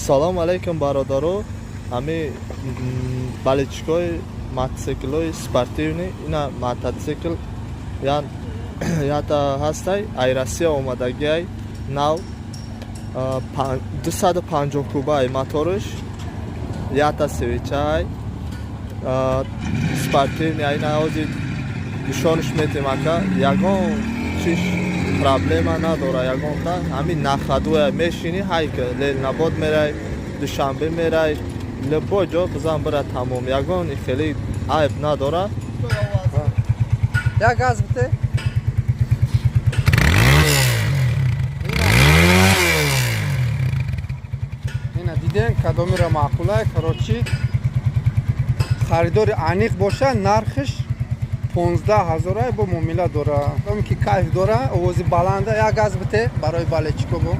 салом алейкум бародаро. Ами баличкои мотоциклои спортивни ина мотоцикл ята ҳастай айрасия омадагиай нав 250 кубаи моториш ята свечай спортивни айна ози нишониш метем ака ягон чиш проблема надора ягон та ҳамин нахадуя мешини ҳайка лелнабод мерай душанбе мерай любой ҷо бизан бира тамом ягон хеле айб надора. Як газ бите? Ина диден кадомира маъқулай карочи харидори аниқ боша нархиш 15000 бо муомила дора. Ки кайф дора овози баланда. Як газ бите барои балечко бо